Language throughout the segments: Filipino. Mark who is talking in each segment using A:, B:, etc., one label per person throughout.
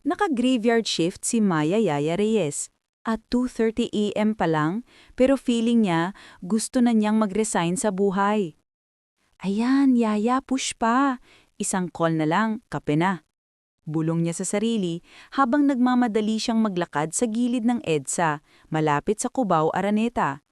A: Naka-graveyard shift si Maya Yaya Reyes. At 2:30 a.m. pa lang, pero feeling niya gusto na niyang mag-resign sa buhay. Ayan, Yaya, push pa. Isang call na lang, kape na. Bulong niya sa sarili habang nagmamadali siyang maglakad sa gilid ng EDSA, malapit sa Cubao, Araneta.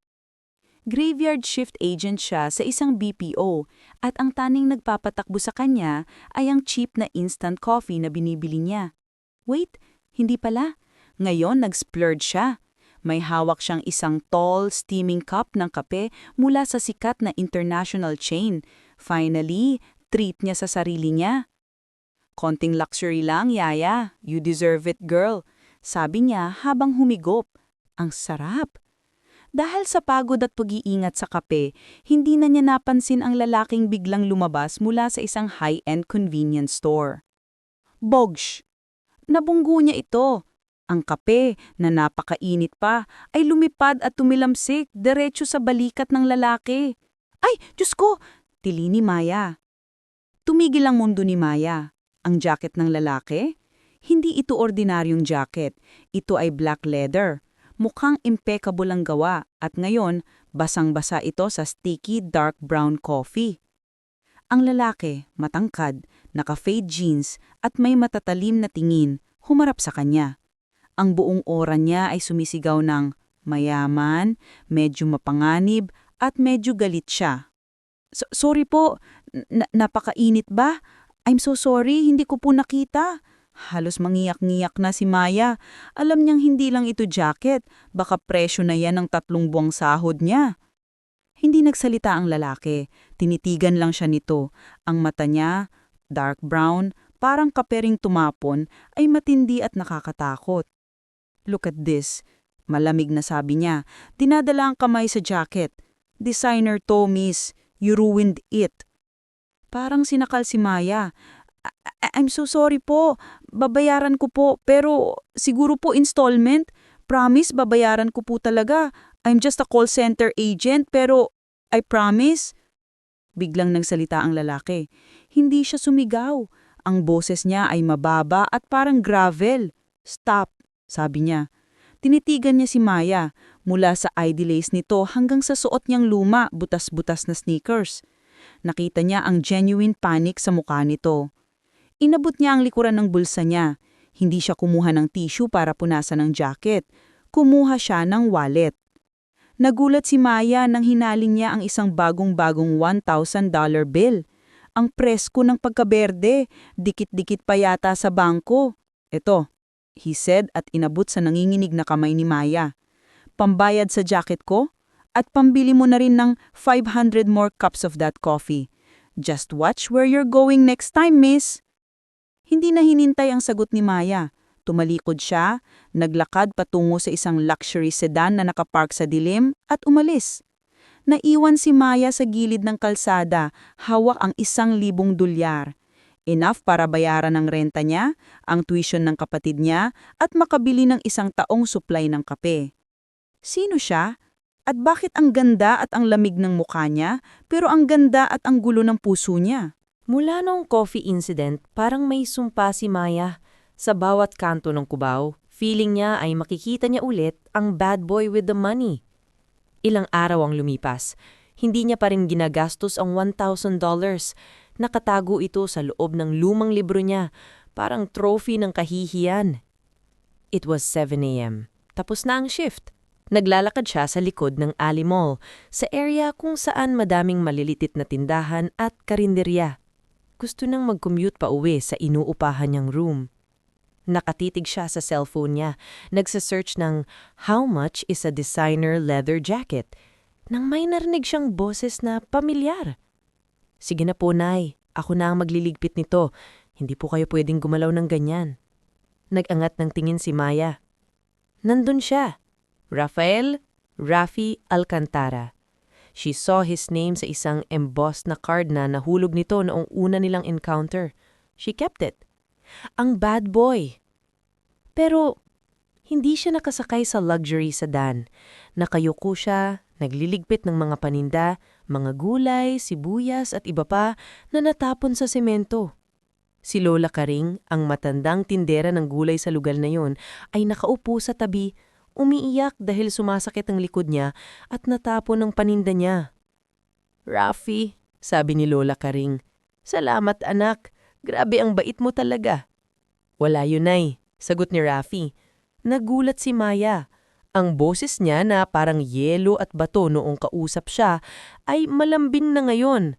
A: Graveyard shift agent siya sa isang BPO at ang taning nagpapatakbo sa kanya ay ang cheap na instant coffee na binibili niya. Wait, hindi pala. Ngayon nag-splurge siya. May hawak siyang isang tall, steaming cup ng kape mula sa sikat na international chain. Finally, treat niya sa sarili niya. Konting luxury lang, Yaya. You deserve it, girl. Sabi niya habang humigop. Ang sarap. Dahil sa pagod at pag-iingat sa kape, hindi na niya napansin ang lalaking biglang lumabas mula sa isang high-end convenience store. Bogsh! Nabunggo niya ito. Ang kape, na napakainit pa, ay lumipad at tumilamsik diretso sa balikat ng lalaki. Ay, Diyos ko! Tili ni Maya. Tumigil ang mundo ni Maya. Ang jacket ng lalaki? Hindi ito ordinaryong jacket. Ito ay black leather. Mukhang impeccable ang gawa at ngayon, basang-basa ito sa sticky dark brown coffee. Ang lalaki, matangkad, naka-fade jeans at may matatalim na tingin, humarap sa kanya. Ang buong aura niya ay sumisigaw ng mayaman, medyo mapanganib at medyo galit siya. Sorry po, napakainit ba? I'm so sorry, hindi ko po nakita. Halos mangiyak-ngiyak na si Maya. Alam niyang hindi lang ito jacket, baka presyo na yan ng 3 buwang sahod niya. Hindi nagsalita ang lalaki, tinitigan lang siya nito. Ang mata niya, dark brown, parang kapering tumapon, ay matindi at nakakatakot. Look at this, malamig na sabi niya. Dinadala ang kamay sa jacket. Designer to, miss. You ruined it. Parang sinakal si Maya. I'm so sorry po. Babayaran ko po, pero siguro po installment. Promise, babayaran ko po talaga. I'm just a call center agent, pero I promise. Biglang nagsalita ang lalaki. Hindi siya sumigaw. Ang boses niya ay mababa at parang gravel. Stop, sabi niya. Tinitigan niya si Maya, mula sa ID lace nito hanggang sa suot niyang luma, butas-butas na sneakers. Nakita niya ang genuine panic sa mukha nito. Inabot niya ang likuran ng bulsa niya. Hindi siya kumuha ng tissue para punasan ng jacket. Kumuha siya ng wallet. Nagulat si Maya nang hinaling niya ang isang bagong-bagong $1,000 bill. Ang presko ng pagkaberde, dikit-dikit pa yata sa bangko. Ito, he said at inabot sa nanginginig na kamay ni Maya. Pambayad sa jacket ko? At pambili mo na rin ng 500 more cups of that coffee. Just watch where you're going next time, miss. Hindi na hinintay ang sagot ni Maya. Tumalikod siya, naglakad patungo sa isang luxury sedan na nakapark sa dilim at umalis. Naiwan si Maya sa gilid ng kalsada, hawak ang $1,000. Enough para bayaran ang renta niya, ang tuition ng kapatid niya at makabili ng 1 taong supply ng kape. Sino siya? At bakit ang ganda at ang lamig ng mukha niya, pero ang ganda at ang gulo ng puso niya?
B: Mula nung coffee incident, parang may sumpa si Maya. Sa bawat kanto ng Cubao, feeling niya ay makikita niya ulit ang bad boy with the money. Ilang araw ang lumipas. Hindi niya pa rin ginagastos ang $1,000. Nakatago ito sa loob ng lumang libro niya, parang trophy ng kahihiyan. It was 7 a.m. Tapos na ang shift. Naglalakad siya sa likod ng Ali Mall, sa area kung saan madaming malilitit na tindahan at karinderya. Gusto nang mag-commute pa uwi sa inuupahan niyang room. Nakatitig siya sa cellphone niya, nagsasearch ng how much is a designer leather jacket, nang may narinig siyang boses na pamilyar. Sige na po, Nay. Ako na ang magliligpit nito. Hindi po kayo pwedeng gumalaw ng ganyan. Nag-angat ng tingin si Maya. Nandun siya. Rafi Alcantara. She saw his name sa isang embossed na card na nahulog nito noong una nilang encounter. She kept it. Ang bad boy. Pero hindi siya nakasakay sa luxury sedan. Nakayuko siya, nagliligpit ng mga paninda, mga gulay, sibuyas at iba pa na natapon sa semento. Si Lola Karing, ang matandang tindera ng gulay sa lugar na yon, ay nakaupo sa tabi, umiiyak dahil sumasakit ang likod niya at natapon ang paninda niya. "Rafi," sabi ni Lola Karing, "salamat anak, grabe ang bait mo talaga." "Wala yun ay," sagot ni Rafi. Nagulat si Maya. Ang boses niya na parang yelo at bato noong kausap siya ay malambing na ngayon.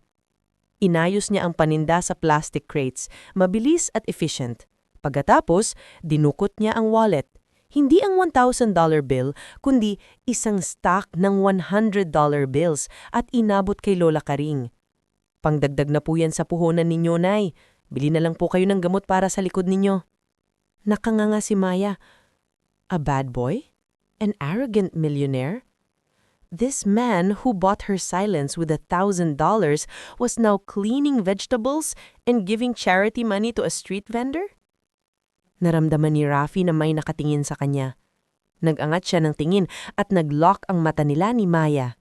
B: Inayos niya ang paninda sa plastic crates, mabilis at efficient. Pagkatapos, dinukot niya ang wallet. Hindi ang $1,000 bill, kundi isang stack ng $100 bills at inabot kay Lola Karing. "Pangdagdag na po yan sa puhunan ninyo, Nay. Bili na lang po kayo ng gamot para sa likod ninyo." Nakanganga si Maya. A bad boy? An arrogant millionaire? This man who bought her silence with $1,000 was now cleaning vegetables and giving charity money to a street vendor? Naramdaman ni Rafi na may nakatingin sa kanya. Nag-angat siya ng tingin at nag-lock ang mata nila ni Maya.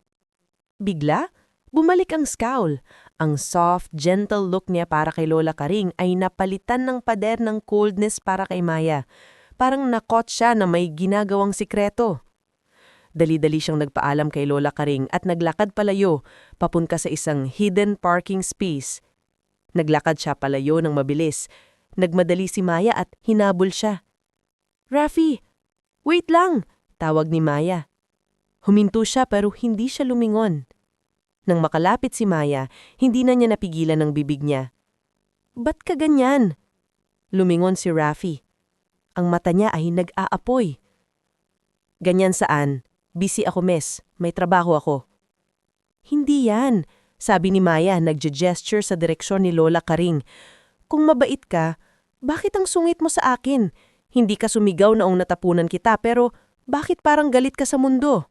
B: Bigla, bumalik ang scowl. Ang soft, gentle look niya para kay Lola Karing ay napalitan ng pader ng coldness para kay Maya. Parang nakot siya na may ginagawang sikreto. Dali-dali siyang nagpaalam kay Lola Karing at naglakad palayo, papunta sa isang hidden parking space. Naglakad siya palayo ng mabilis. Nagmadali si Maya at hinabol siya. "Rafi, wait lang!" tawag ni Maya. Huminto siya pero hindi siya lumingon. Nang makalapit si Maya, hindi na niya napigilan ang bibig niya. "Ba't ka ganyan?" Lumingon si Rafi. Ang mata niya ay nag-aapoy. "Ganyan saan? Busy ako, miss. May trabaho ako." "Hindi yan," sabi ni Maya, nagge-gesture sa direksyon ni Lola Karing. "Kung mabait ka, bakit ang sungit mo sa akin? Hindi ka sumigaw noong natapunan kita pero bakit parang galit ka sa mundo?"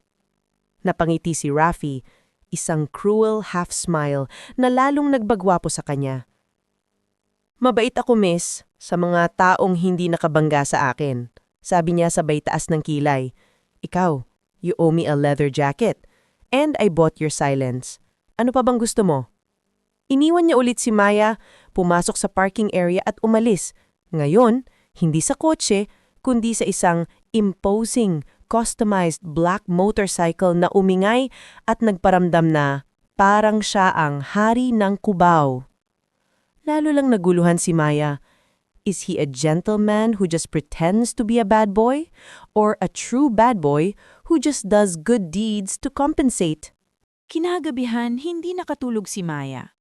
B: Napangiti si Rafi, isang cruel half-smile na lalong nagbagwapo sa kanya. "Mabait ako, miss, sa mga taong hindi nakabangga sa akin," sabi niya sabay taas ng kilay. "Ikaw, you owe me a leather jacket. And I bought your silence. Ano pa bang gusto mo?" Iniwan niya ulit si Maya, pumasok sa parking area at umalis. Ngayon, hindi sa kotse, kundi sa isang imposing, customized black motorcycle na umingay at nagparamdam na parang siya ang hari ng Cubao. Lalo lang naguluhan si Maya. Is he a gentleman who just pretends to be a bad boy? Or a true bad boy who just does good deeds to compensate?
A: Kinagabihan, hindi nakatulog si Maya.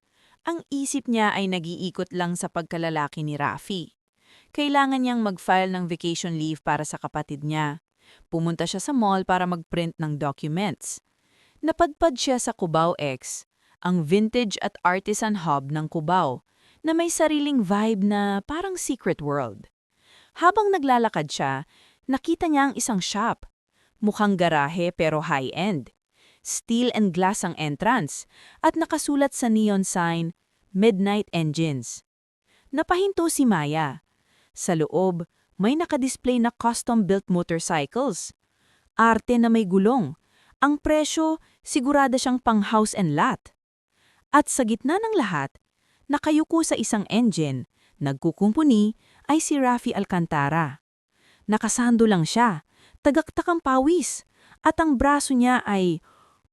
A: Ang isip niya ay nag-iikot lang sa pagkalalaki ni Rafi. Kailangan niyang mag-file ng vacation leave para sa kapatid niya. Pumunta siya sa mall para mag-print ng documents. Napadpad siya sa Cubao X, ang vintage at artisan hub ng Cubao, na may sariling vibe na parang secret world. Habang naglalakad siya, nakita niya ang isang shop. Mukhang garahe pero high-end. Steel and glass ang entrance at nakasulat sa neon sign, Midnight Engines. Napahinto si Maya. Sa loob, may nakadisplay na custom-built motorcycles. Arte na may gulong. Ang presyo, sigurado siyang pang house and lot. At sa gitna ng lahat, nakayuko sa isang engine, nagkukumpuni, ay si Rafi Alcantara. Nakasando lang siya, tagaktakang pawis, at ang braso niya ay,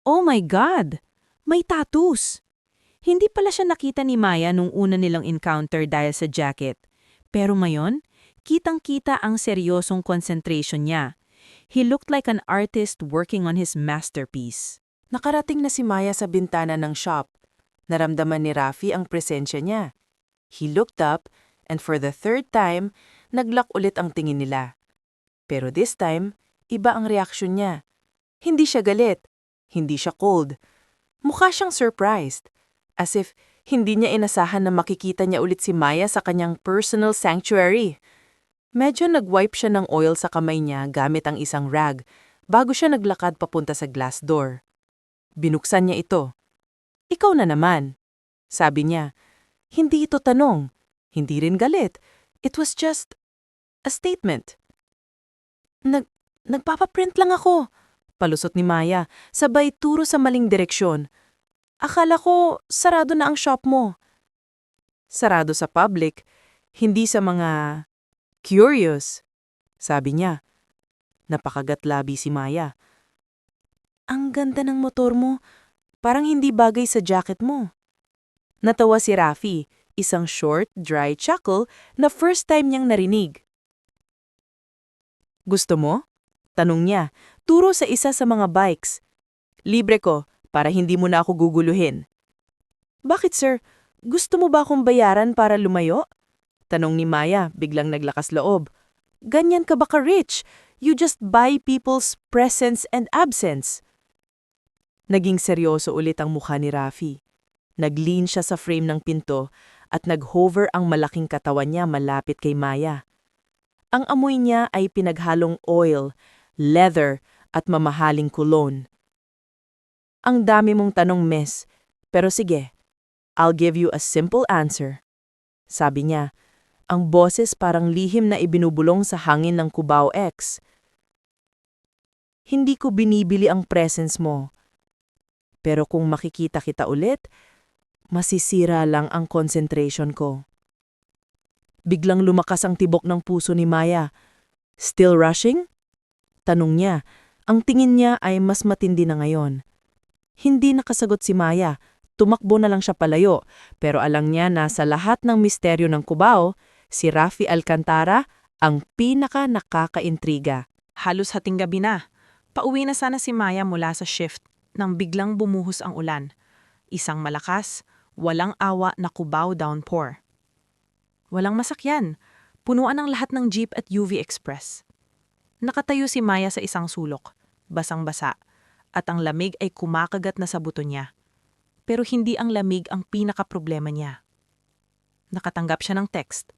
A: oh my God! May tattoos! Hindi pala siya nakita ni Maya nung una nilang encounter dahil sa jacket. Pero ngayon, kitang-kita ang seryosong concentration niya. He looked like an artist working on his masterpiece.
C: Nakarating na si Maya sa bintana ng shop. Naramdaman ni Rafi ang presensya niya. He looked up, and for the third time, naglock ulit ang tingin nila. Pero this time, iba ang reaksyon niya. Hindi siya galit. Hindi siya cold. Mukha siyang surprised. As if hindi niya inasahan na makikita niya ulit si Maya sa kanyang personal sanctuary. Medyo nag-wipe siya ng oil sa kamay niya gamit ang isang rag bago siya naglakad papunta sa glass door. Binuksan niya ito. "Ikaw na naman," sabi niya. Hindi ito tanong. Hindi rin galit. It was just a statement. Nagpapaprint lang ako," palusot ni Maya, sabay turo sa maling direksyon. "Akala ko sarado na ang shop mo." Sarado sa public, Hindi sa mga curious, sabi niya. Napakagatlabi si Maya. Ang ganda ng motor mo, parang hindi bagay sa jacket mo. Natawa si Rafi, isang short, dry chuckle na first time niyang narinig. Gusto mo? Tanong niya, turo sa isa sa mga bikes. Libre ko, para hindi mo na ako guguluhin. Bakit sir? Gusto mo ba akong bayaran para lumayo? Tanong ni Maya, biglang naglakas loob. Ganyan ka ba ka-rich? You just buy people's presence and absence. Naging seryoso ulit ang mukha ni Rafi. Nag-lean siya sa frame ng pinto at nag-hover ang malaking katawan niya malapit kay Maya. Ang amoy niya ay pinaghalong oil, leather at mamahaling cologne. Ang dami mong tanong, miss, pero sige, I'll give you a simple answer. Sabi niya, ang boses parang lihim na ibinubulong sa hangin ng Cubao X. Hindi ko binibili ang presence mo. Pero kung makikita kita ulit, masisira lang ang concentration ko. Biglang lumakas ang tibok ng puso ni Maya. Still rushing? Tanong niya. Ang tingin niya ay mas matindi na ngayon. Hindi nakasagot si Maya. Tumakbo na lang siya palayo. Pero alam niya na sa lahat ng misteryo ng Cubao, si Rafi Alcantara ang pinaka nakakaintriga.
D: Halos hating gabi na. Pauwi na sana si Maya mula sa shift nang biglang bumuhos ang ulan. Isang malakas, walang awa na Cubao downpour. Walang masakyan. Punuan ang lahat ng jeep at UV Express. Nakatayo si Maya sa isang sulok, basang-basa, at ang lamig ay kumakagat na sa buto niya. Pero hindi ang lamig ang pinaka-problema niya. Nakatanggap siya ng text.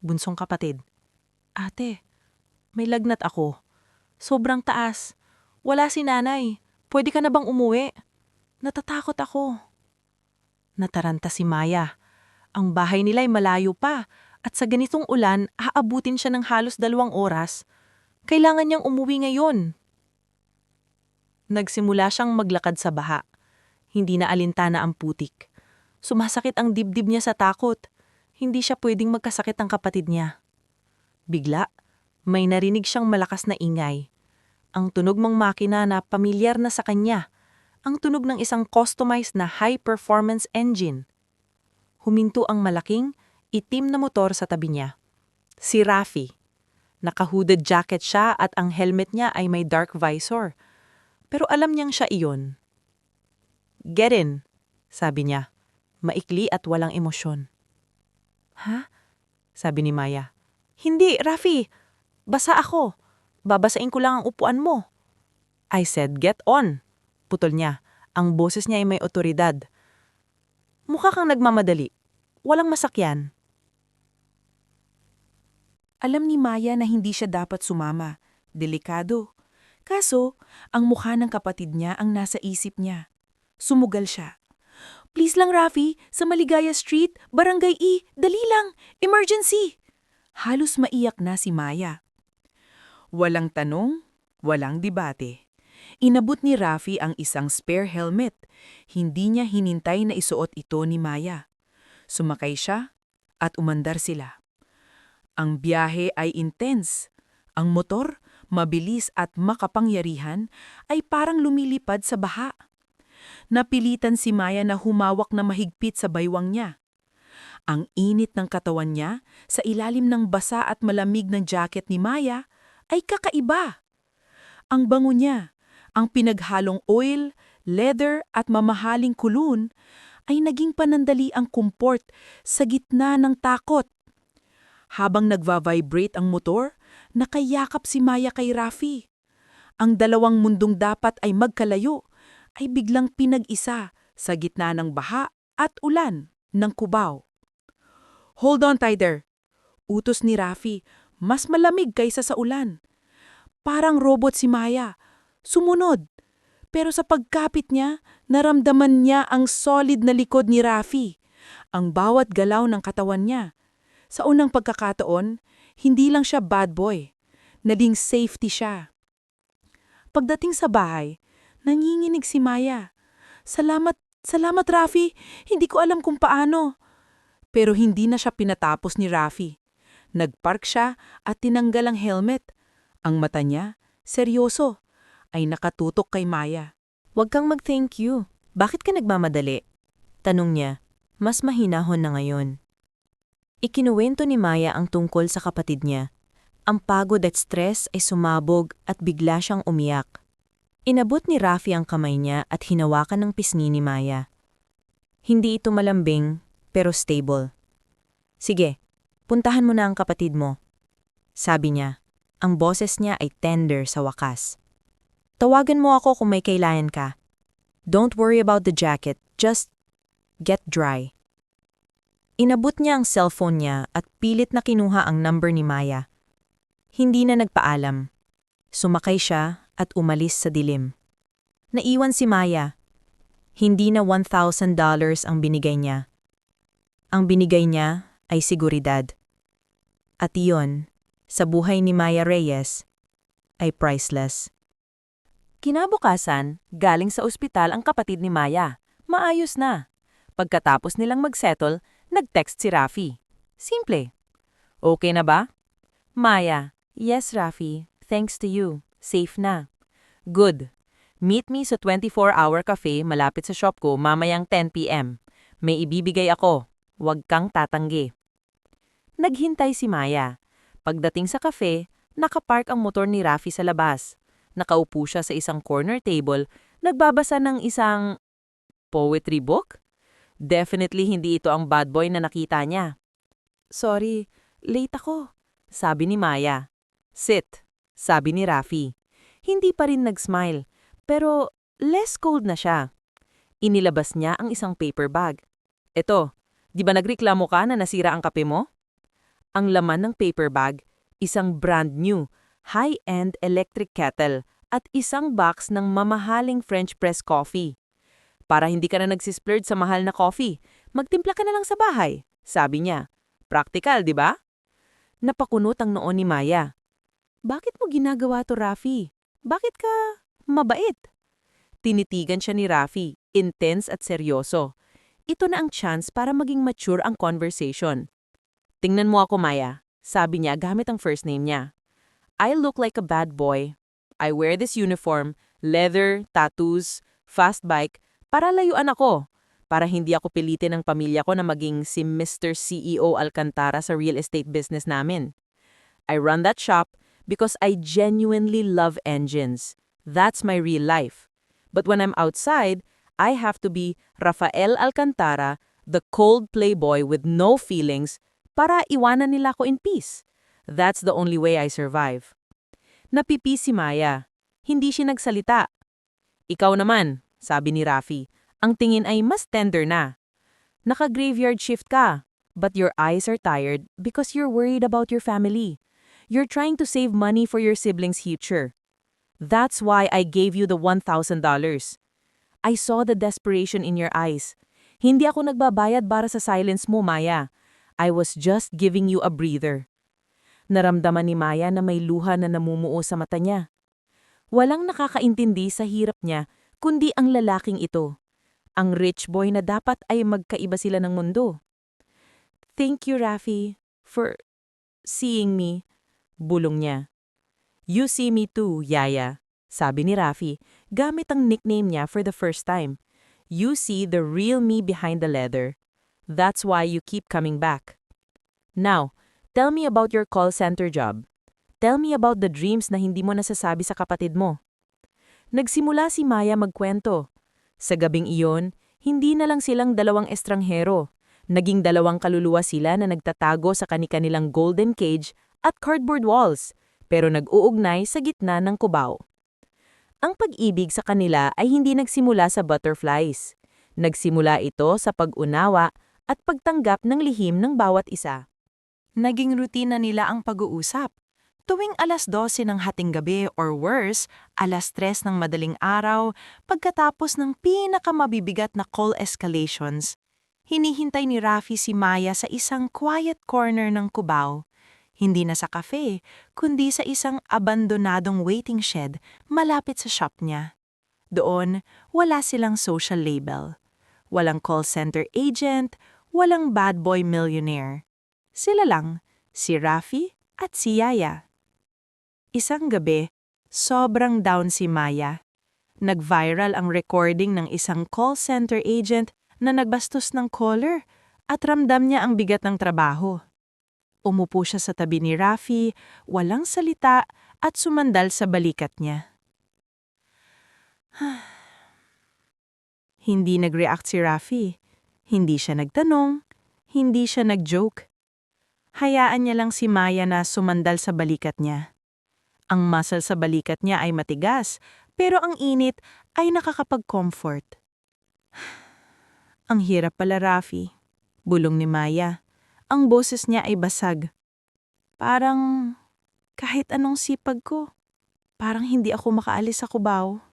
D: Bunsong kapatid. Ate, may lagnat ako. Sobrang taas. Wala si nanay. Pwede ka na bang umuwi? Natatakot ako. Nataranta si Maya. Ang bahay nila ay malayo pa at sa ganitong ulan, aabutin siya ng halos 2 oras. Kailangan niyang umuwi ngayon. Nagsimula siyang maglakad sa baha. Hindi na alintana ang putik. Sumasakit ang dibdib niya sa takot. Hindi siya pwedeng magkasakit ang kapatid niya. Bigla, may narinig siyang malakas na ingay. Ang tunog ng makina na pamilyar na sa kanya. Ang tunog ng isang customized na high-performance engine. Huminto ang malaking, itim na motor sa tabi niya. Si Rafi. Naka-hooded jacket siya at ang helmet niya ay may dark visor. Pero alam niyang siya iyon. Get in, sabi niya. Maikli at walang emosyon. Ha? Sabi ni Maya. Hindi, Rafi. Basa ako. Babasain ko lang ang upuan mo. I said, get on. Putol niya. Ang boses niya ay may otoridad. Mukha kang nagmamadali. Walang masakyan.
A: Alam ni Maya na hindi siya dapat sumama. Delikado. Kaso, ang mukha ng kapatid niya ang nasa isip niya. Sumugal siya. Please lang, Rafi, sa Maligaya Street, Barangay E, dali lang, emergency. Halos maiyak na si Maya. Walang tanong, walang debate. Inabot ni Rafi ang isang spare helmet. Hindi niya hinintay na isuot ito ni Maya. Sumakay siya at umandar sila. Ang biyahe ay intense. Ang motor, mabilis at makapangyarihan, ay parang lumilipad sa baha. Napilitan si Maya na humawak na mahigpit sa baywang niya. Ang init ng katawan niya sa ilalim ng basa at malamig ng jacket ni Maya ay kakaiba. Ang bango niya, ang pinaghalong oil, leather at mamahaling kulun ay naging panandali ang kumport sa gitna ng takot. Habang nagva-vibrate ang motor, nakayakap si Maya kay Rafi. Ang dalawang mundong dapat ay magkalayo ay biglang pinag-isa sa gitna ng baha at ulan ng Cubao. Hold on, Tyder. Utos ni Rafi, mas malamig kaysa sa ulan. Parang robot si Maya. Sumunod. Pero sa pagkapit niya, naramdaman niya ang solid na likod ni Rafi. Ang bawat galaw ng katawan niya. Sa unang pagkakataon, hindi lang siya bad boy. Naging safety siya. Pagdating sa bahay, nanginginig si Maya. Salamat Rafi. Hindi ko alam kung paano. Pero hindi na siya pinatapos ni Rafi.
C: Nagpark siya at tinanggal ang helmet. Ang mata niya, seryoso, ay nakatutok kay Maya.
B: Huwag kang mag-thank you. Bakit ka nagmamadali? Tanong niya, mas mahinahon na ngayon. Ikinuwento ni Maya ang tungkol sa kapatid niya. Ang pagod at stress ay sumabog at bigla siyang umiyak. Inabot ni Rafi ang kamay niya at hinawakan ng pisngi ni Maya. Hindi ito malambing, pero stable. Sige, puntahan mo na ang kapatid mo. Sabi niya, ang boses niya ay tender sa wakas. Tawagan mo ako kung may kailangan ka. Don't worry about the jacket, just get dry. Inabot niya ang cellphone niya at pilit na kinuha ang number ni Maya. Hindi na nagpaalam. Sumakay siya at umalis sa dilim. Naiwan si Maya. Hindi na $1,000 ang binigay niya. Ang binigay niya ay seguridad. At iyon, sa buhay ni Maya Reyes, ay priceless.
A: Kinabukasan, galing sa ospital ang kapatid ni Maya. Maayos na. Pagkatapos nilang mag-settle, nag-text si Rafi. Simple. Okay na ba? Maya, yes Rafi, thanks to you. Safe na. Good. Meet me sa 24-hour cafe malapit sa shop ko mamayang 10 p.m. May ibibigay ako. Huwag kang tatanggi. Naghintay si Maya. Pagdating sa cafe, nakapark ang motor ni Rafi sa labas. Nakaupo siya sa isang corner table, nagbabasa ng isang poetry book? Definitely hindi ito ang bad boy na nakita niya. Sorry, late ako, sabi ni Maya. Sit, sabi ni Rafi. Hindi pa rin nag-smile, pero less cold na siya. Inilabas niya ang isang paper bag. Eto, di ba nagreklamo ka na nasira ang kape mo? Ang laman ng paper bag, isang brand new, high-end electric kettle at isang box ng mamahaling French press coffee. Para hindi ka na nagsisplurge sa mahal na coffee, magtimpla ka na lang sa bahay, sabi niya. Practical, di ba? Napakunot ang noon ni Maya. Bakit mo ginagawa to, Rafi? Bakit ka mabait? Tinitigan siya ni Rafi, intense at seryoso. Ito na ang chance para maging mature ang conversation. Tingnan mo ako, Maya, sabi niya gamit ang first name niya. I look like a bad boy. I wear this uniform, leather, tattoos, fast bike, para layuan ako. Para hindi ako pilitin ng pamilya ko na maging si Mr. CEO Alcantara sa real estate business namin. I run that shop because I genuinely love engines. That's my real life. But when I'm outside, I have to be Rafael Alcantara, the cold playboy with no feelings, para iwanan nila ako in peace. That's the only way I survive. Napipi si Maya. Hindi siya nagsalita. Ikaw naman, sabi ni Rafi, ang tingin ay mas tender na. Naka-graveyard shift ka, but your eyes are tired because you're worried about your family. You're trying to save money for your siblings' future. That's why I gave you the $1,000. I saw the desperation in your eyes. Hindi ako nagbabayad para sa silence mo, Maya. I was just giving you a breather. Naramdaman ni Maya na may luha na namumuo sa mata niya. Walang nakakaintindi sa hirap niya, kundi ang lalaking ito. Ang rich boy na dapat ay magkaiba sila ng mundo. Thank you, Rafi, for seeing me, bulong niya. You see me too, Yaya, sabi ni Rafi, gamit ang nickname niya for the first time. You see the real me behind the leather. That's why you keep coming back. Now, tell me about your call center job. Tell me about the dreams na hindi mo nasasabi sa kapatid mo. Nagsimula si Maya magkwento. Sa gabing iyon, hindi na lang silang dalawang estranghero. Naging dalawang kaluluwa sila na nagtatago sa kani-kanilang golden cage at cardboard walls, pero nag-uugnay sa gitna ng kubaw. Ang pag-ibig sa kanila ay hindi nagsimula sa butterflies. Nagsimula ito sa pag-unawa at pagtanggap ng lihim ng bawat isa.
D: Naging rutina nila ang pag-uusap. Tuwing 12:00 ng hating gabi or worse, 3:00 ng madaling araw, pagkatapos ng pinakamabibigat na call escalations, hinihintay ni Rafi si Maya sa isang quiet corner ng Cubao. Hindi na sa cafe, kundi sa isang abandonadong waiting shed malapit sa shop niya. Doon, wala silang social label. Walang call center agent, walang bad boy millionaire. Sila lang, si Rafi at si Yaya. Isang gabi, sobrang down si Maya. Nag-viral ang recording ng isang call center agent na nagbastos ng caller at ramdam niya ang bigat ng trabaho. Umupo siya sa tabi ni Rafi, walang salita at sumandal sa balikat niya. Hindi nag-react si Rafi. Hindi siya nagtanong, hindi siya nag-joke. Hayaan niya lang si Maya na sumandal sa balikat niya. Ang muscle sa balikat niya ay matigas, pero ang init ay nakakapag-comfort. Ang hirap pala, Rafi. Bulong ni Maya. Ang boses niya ay basag. Parang kahit anong sipag ko, parang hindi ako makaalis sa Cubao.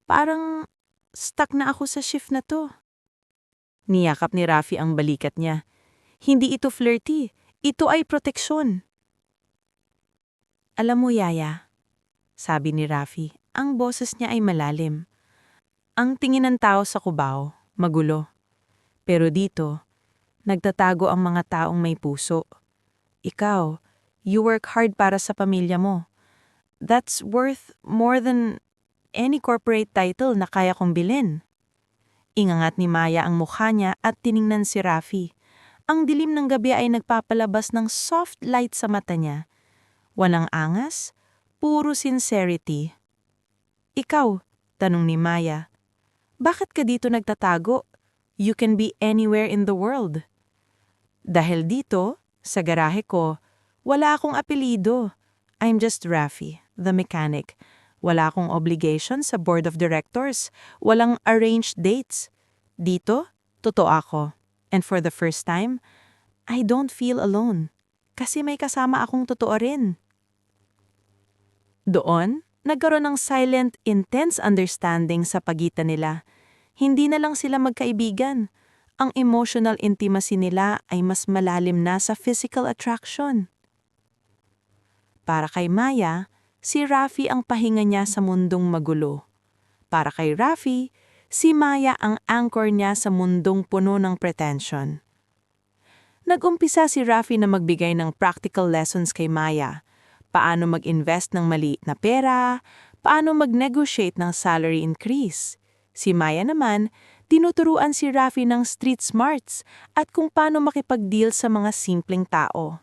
D: Parang stuck na ako sa shift na to. Niyakap ni Rafi ang balikat niya. Hindi ito flirty, ito ay proteksyon. Alam mo, Yaya, sabi ni Rafi, ang boses niya ay malalim. Ang tingin ng tao sa Cubao, magulo. Pero dito, nagtatago ang mga taong may puso. Ikaw, you work hard para sa pamilya mo. That's worth more than any corporate title na kaya kong bilhin. Ingangat ni Maya ang mukha niya at tiningnan si Rafi. Ang dilim ng gabi ay nagpapalabas ng soft light sa mata niya. Walang angas, puro sincerity. Ikaw, tanong ni Maya, bakit ka dito nagtatago? You can be anywhere in the world. Dahil dito, sa garahe ko, wala akong apelido. I'm just Rafi, the mechanic. Wala akong obligation sa board of directors. Walang arranged dates. Dito, totoo ako. And for the first time, I don't feel alone. Kasi may kasama akong totoo rin. Doon, nagkaroon ng silent, intense understanding sa pagitan nila. Hindi na lang sila magkaibigan. Ang emotional intimacy nila ay mas malalim na sa physical attraction. Para kay Maya, si Rafi ang pahinga niya sa mundong magulo. Para kay Rafi, si Maya ang anchor niya sa mundong puno ng pretension. Nag-umpisa si Rafi na magbigay ng practical lessons kay Maya. Paano mag-invest ng maliit na pera, paano mag-negotiate ng salary increase. Si Maya naman, tinuturuan si Rafi ng street smarts at kung paano makipag-deal sa mga simpleng tao.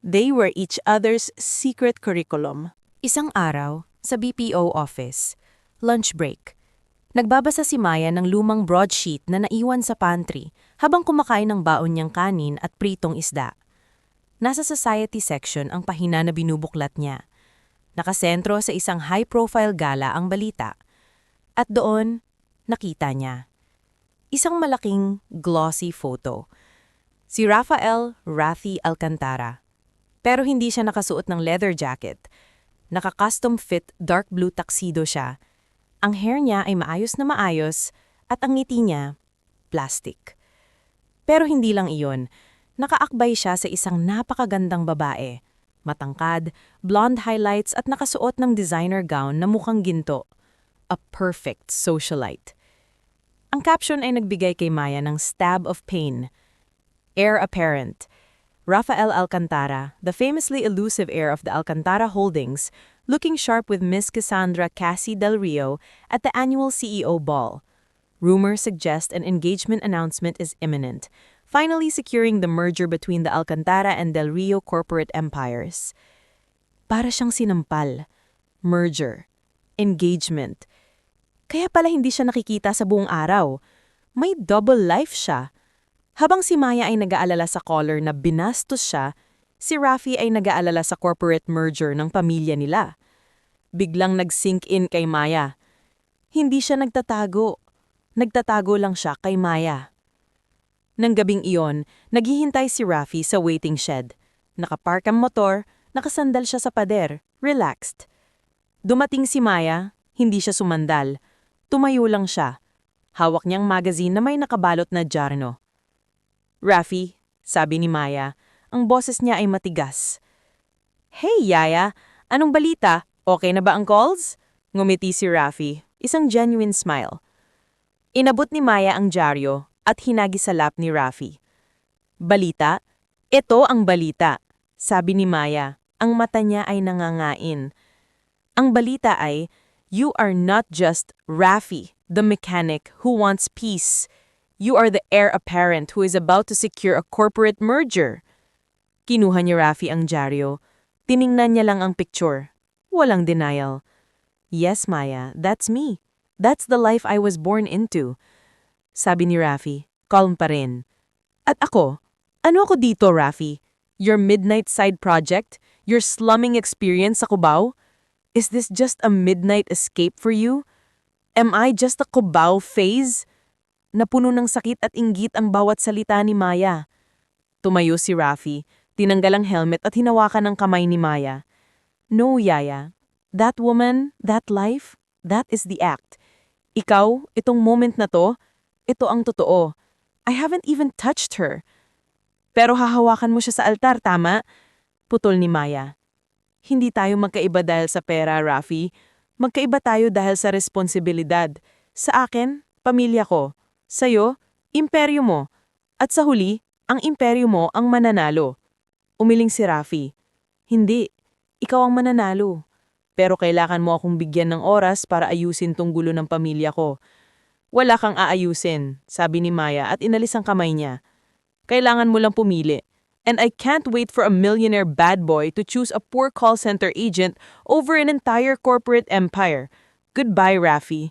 D: They were each other's secret curriculum.
B: Isang araw, sa BPO office, lunch break. Nagbabasa si Maya ng lumang broadsheet na naiwan sa pantry habang kumakain ng baon niyang kanin at pritong isda. Nasa society section ang pahina na binubuklat niya. Nakasentro sa isang high-profile gala ang balita. At doon, nakita niya isang malaking, glossy photo. Si Rafael Rafi Alcantara. Pero hindi siya nakasuot ng leather jacket. Naka-custom fit dark blue tuxedo siya. Ang hair niya ay maayos na maayos at ang ngiti niya, plastic. Pero hindi lang iyon. Nakaakbay siya sa isang napakagandang babae. Matangkad, blonde highlights at nakasuot ng designer gown na mukhang ginto. A perfect socialite. Ang caption ay nagbigay kay Maya ng stab of pain. Heir apparent. Rafael Alcantara, the famously elusive heir of the Alcantara Holdings, looking sharp with Miss Cassandra Cassie Del Rio at the annual CEO ball. Rumors suggest an engagement announcement is imminent, finally securing the merger between the Alcantara and Del Rio corporate empires. Para siyang sinampal. Merger. Engagement. Kaya pala hindi siya nakikita sa buong araw. May double life siya. Habang si Maya ay nag-aalala sa caller na binastos siya, si Rafi ay nag-aalala sa corporate merger ng pamilya nila. Biglang nag-sink in kay Maya. Hindi siya nagtatago. Nagtatago lang siya kay Maya. Nang gabing iyon, naghihintay si Rafi sa waiting shed. Nakapark ang motor, nakasandal siya sa pader, relaxed. Dumating si Maya, hindi siya sumandal. Tumayo lang siya. Hawak niyang magazine na may nakabalot na dyarno. Rafi, sabi ni Maya, ang boses niya ay matigas. Hey, Yaya, anong balita? Okay na ba ang calls? Ngumiti si Rafi, isang genuine smile. Inabot ni Maya ang dyaryo at hinagi sa lap ni Rafi. Balita? Ito ang balita,
D: sabi ni Maya. Ang mata niya ay nangangain. Ang balita ay, you are not just Rafi, the mechanic who wants peace. You are the heir apparent who is about to secure a corporate merger. Kinuha ni Rafi ang dyaryo. Tiningnan niya lang ang picture. Walang denial. Yes, Maya, that's me. That's the life I was born into. Sabi ni Rafi, calm pa rin. At ako? Ano ako dito, Rafi? Your midnight side project? Your slumming experience sa Cubao? Is this just a midnight escape for you? Am I just a Cubao phase? Napuno ng sakit at inggit ang bawat salita ni Maya. Tumayo si Rafi, tinanggal ang helmet at hinawakan ang kamay ni Maya. No, Yaya. That woman, that life, that is the act. Ikaw, itong moment na to, ito ang totoo. I haven't even touched her. Pero hahawakan mo siya sa altar, tama? Putol ni Maya. Hindi tayo magkaiba dahil sa pera, Rafi. Magkaiba tayo dahil sa responsibilidad. Sa akin, pamilya ko. Sa'yo, imperyo mo. At sa huli, ang imperyo mo ang mananalo. Umiling si Rafi. Hindi, ikaw ang mananalo. Pero kailangan mo akong bigyan ng oras para ayusin tong gulo ng pamilya ko. Wala kang aayusin, sabi ni Maya at inalis ang kamay niya. Kailangan mo lang pumili. And I can't wait for a millionaire bad boy to choose a poor call center agent over an entire corporate empire. Goodbye, Rafi.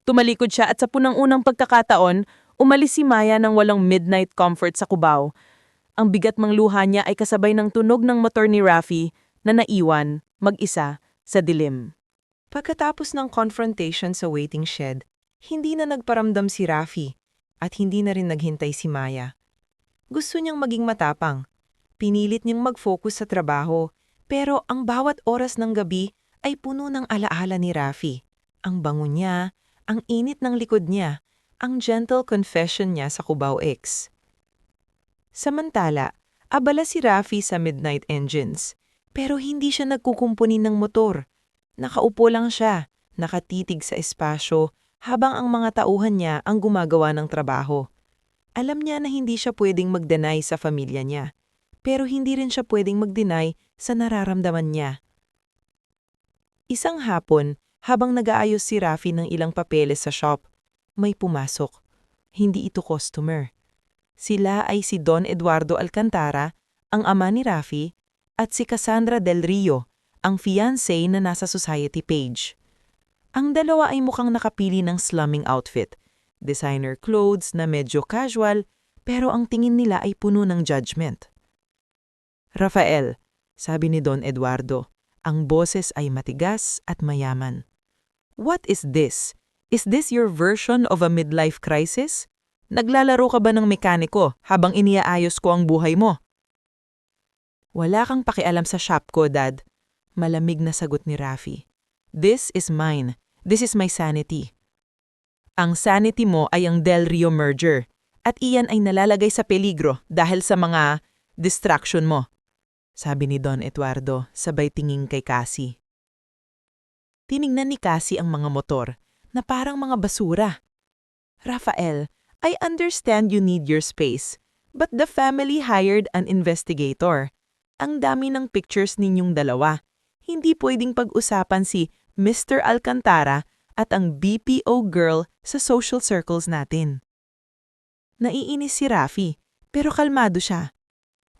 D: Tumalikod siya at sa punang-unang pagkakataon, umalis si Maya ng walang midnight comfort sa Cubao. Ang bigat mang luha niya ay kasabay ng tunog ng motor ni Rafi na naiwan, mag-isa, sa dilim.
E: Pagkatapos ng confrontation sa waiting shed, hindi na nagparamdam si Rafi at hindi na rin naghintay si Maya. Gusto niyang maging matapang. Pinilit niyang mag-focus sa trabaho, pero ang bawat oras ng gabi ay puno ng alaala ni Rafi. Ang bango niya, ang init ng likod niya, ang gentle confession niya sa Cubao X. Samantala, abala si Rafi sa midnight engines. Pero hindi siya nagkukumpuni ng motor. Nakaupo lang siya, nakatitig sa espasyo, habang ang mga tauhan niya ang gumagawa ng trabaho. Alam niya na hindi siya pwedeng mag-deny sa pamilya niya, pero hindi rin siya pwedeng mag-deny sa nararamdaman niya. Isang hapon, habang nag-aayos si Rafi ng ilang papeles sa shop, may pumasok. Hindi ito customer. Sila ay si Don Eduardo Alcantara, ang ama ni Rafi, at si Cassandra Del Rio, ang fiancé na nasa society page. Ang dalawa ay mukhang nakapili ng slumming outfit, designer clothes na medyo casual, pero ang tingin nila ay puno ng judgment. Rafael, sabi ni Don Eduardo, ang boses ay matigas at mayaman. What is this? Is this your version of a midlife crisis? Naglalaro ka ba ng mekaniko habang iniaayos ko ang buhay mo? Wala kang pakialam sa shop ko, Dad. Malamig na sagot ni Rafi. This is mine. This is my sanity. Ang sanity mo ay ang Del Rio merger. At iyan ay nalalagay sa peligro dahil sa mga distraction mo. Sabi ni Don Eduardo, sabay tingin kay Cassie. Tiningnan ni Cassie ang mga motor na parang mga basura. Rafael, I understand you need your space, but the family hired an investigator. Ang dami ng pictures ninyong dalawa. Hindi pwedeng pag-usapan si Mr. Alcantara at ang BPO girl sa social circles natin. Naiinis si Rafi, pero kalmado siya.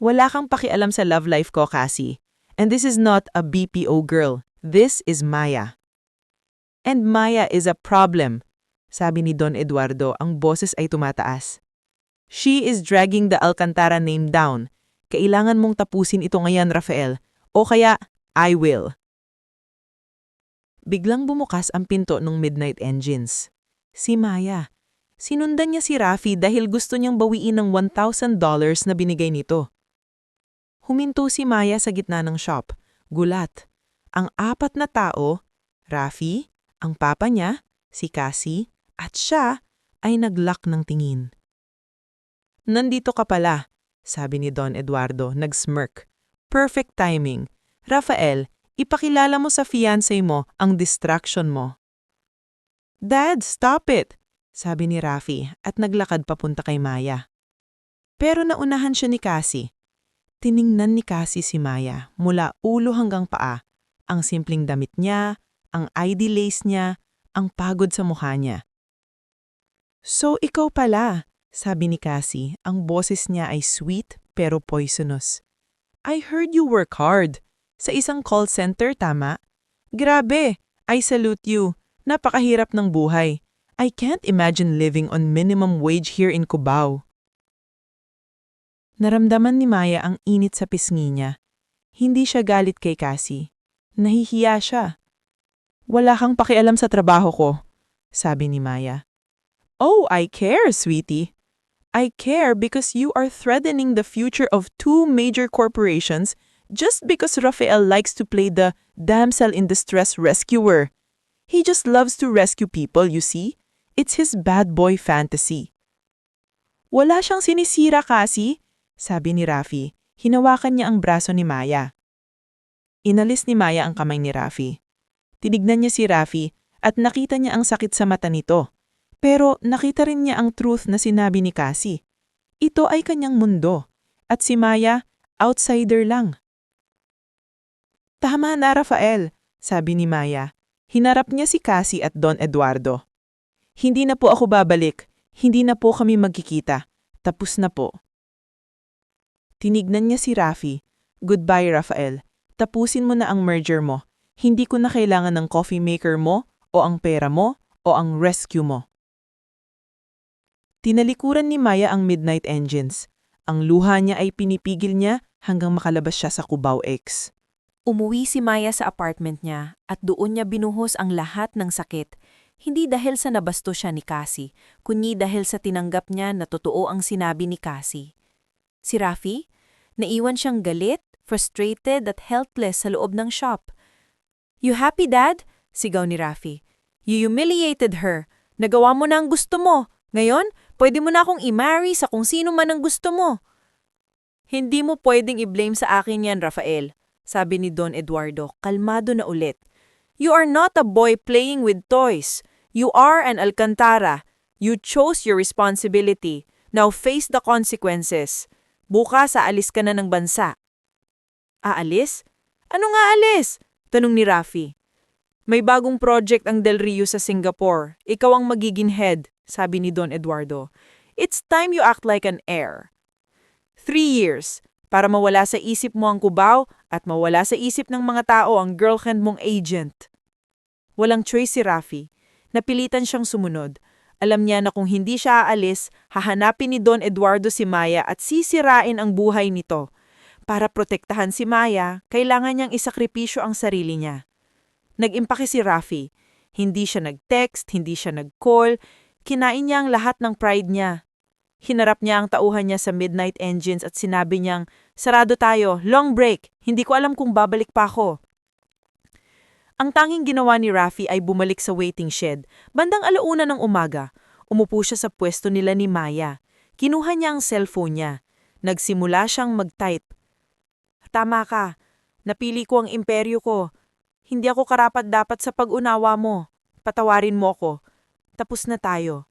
E: Wala kang pakialam sa love life ko, Cassie. And this is not a BPO girl. This is Maya. And Maya is a problem, sabi ni Don Eduardo, ang boses ay tumataas. She is dragging the Alcantara name down. Kailangan mong tapusin ito ngayon, Rafael. O kaya, I will. Biglang bumukas ang pinto ng midnight engines. Si Maya. Sinundan niya si Rafi dahil gusto niyang bawiin ng $1,000 na binigay nito. Huminto si Maya sa gitna ng shop. Gulat. Ang apat na tao, Rafi, ang papa niya, si Cassie, at siya, ay naglock ng tingin. Nandito ka pala, sabi ni Don Eduardo, nag-smirk. Perfect timing. Rafael, ipakilala mo sa fiancé mo ang distraction mo. Dad, stop it, sabi ni Rafi at naglakad papunta kay Maya. Pero naunahan siya ni Cassie. Tiningnan ni Cassie si Maya mula ulo hanggang paa. Ang simpleng damit niya, ang ID lace niya, ang pagod sa mukha niya. So ikaw pala, sabi ni Cassie, ang boses niya ay sweet pero poisonous. I heard you work hard. Sa isang call center, tama? Grabe, I salute you. Napakahirap ng buhay. I can't imagine living on minimum wage here in Cubao. Naramdaman ni Maya ang init sa pisngi niya. Hindi siya galit kay Cassie. Nahihiya siya. Wala kang pakialam sa trabaho ko, sabi ni Maya. Oh, I care, sweetie. I care because you are threatening the future of two major corporations just because Rafael likes to play the damsel in distress rescuer. He just loves to rescue people, you see? It's his bad boy fantasy. Wala siyang sinisira, Cassie, sabi ni Rafi. Hinawakan niya ang braso ni Maya. Inalis ni Maya ang kamay ni Rafi. Tinignan niya si Rafi at nakita niya ang sakit sa mata nito. Pero nakita rin niya ang truth na sinabi ni Cassie. Ito ay kanyang mundo. At si Maya, outsider lang. Tama na, Rafael, sabi ni Maya. Hinarap niya si Cassie at Don Eduardo. Hindi na po ako babalik. Hindi na po kami magkikita. Tapos na po. Tinignan niya si Rafi. Goodbye, Rafael. Tapusin mo na ang merger mo. Hindi ko na kailangan ng coffee maker mo, o ang pera mo, o ang rescue mo. Tinalikuran ni Maya ang Midnight Engines. Ang luha niya ay pinipigil niya hanggang makalabas siya sa Cubao X.
B: Umuwi si Maya sa apartment niya at doon niya binuhos ang lahat ng sakit. Hindi dahil sa nabasto siya ni Cassie, kundi dahil sa tinanggap niya na totoo ang sinabi ni Cassie. Si Rafi, naiwan siyang galit, frustrated at helpless sa loob ng shop. You happy, Dad? Sigaw ni Rafi. You humiliated her. Nagawa mo na ang gusto mo. Ngayon, pwede mo na akong i-marry sa kung sino man ang gusto mo. Hindi mo pwedeng i-blame sa akin yan, Rafael, sabi ni Don Eduardo, kalmado na ulit. You are not a boy playing with toys. You are an Alcantara. You chose your responsibility. Now face the consequences. Bukas aalis ka na ng bansa. Aalis? Ano nga alis? Tanong ni Rafi. May bagong project ang Del Rio sa Singapore. Ikaw ang magiging head, sabi ni Don Eduardo. It's time you act like an heir. 3 years, para mawala sa isip mo ang Cubao at mawala sa isip ng mga tao ang girlfriend mong agent. Walang choice si Rafi. Napilitan siyang sumunod. Alam niya na kung hindi siya aalis, hahanapin ni Don Eduardo si Maya at sisirain ang buhay nito. Para protektahan si Maya, kailangan niyang isakripisyo ang sarili niya. Nag-impake si Rafi. Hindi siya nag-text, hindi siya nag-call. Kinain niya ang lahat ng pride niya. Hinarap niya ang tauhan niya sa Midnight Engines at sinabi niyang, sarado tayo, long break, hindi ko alam kung babalik pa ako. Ang tanging ginawa ni Rafi ay bumalik sa waiting shed. Bandang 1:00 ng umaga, umupo siya sa pwesto nila ni Maya. Kinuha niya ang cellphone niya. Nagsimula siyang mag-type. Tama ka, napili ko ang imperyo ko. Hindi ako karapat-dapat sa pag-unawa mo. Patawarin mo ko. Tapos na tayo.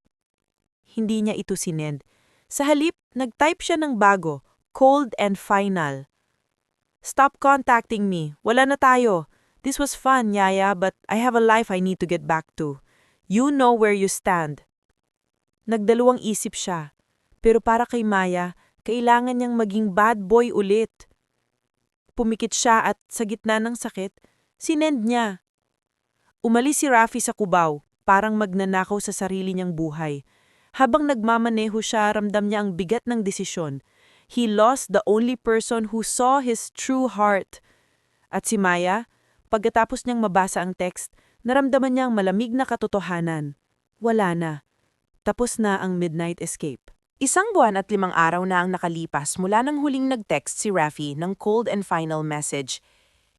B: Hindi niya ito sinend. Sa halip, nag-type siya ng bago, cold and final. Stop contacting me. Wala na tayo. This was fun, Yaya, but I have a life I need to get back to. You know where you stand. Nagdalawang isip siya. Pero para kay Maya, kailangan niyang maging bad boy ulit. Pumikit siya at sa gitna ng sakit, sinend niya. Umalis si Rafi sa Cubao, parang magnanakaw sa sarili niyang buhay. Habang nagmamaneho siya, ramdam niya ang bigat ng desisyon. He lost the only person who saw his true heart. At si Maya, pagkatapos niyang mabasa ang text, naramdaman niyang malamig na katotohanan. Wala na. Tapos na ang midnight escape.
C: 1 buwan at 5 araw na ang nakalipas mula nang huling nag-text si Rafi ng cold and final message.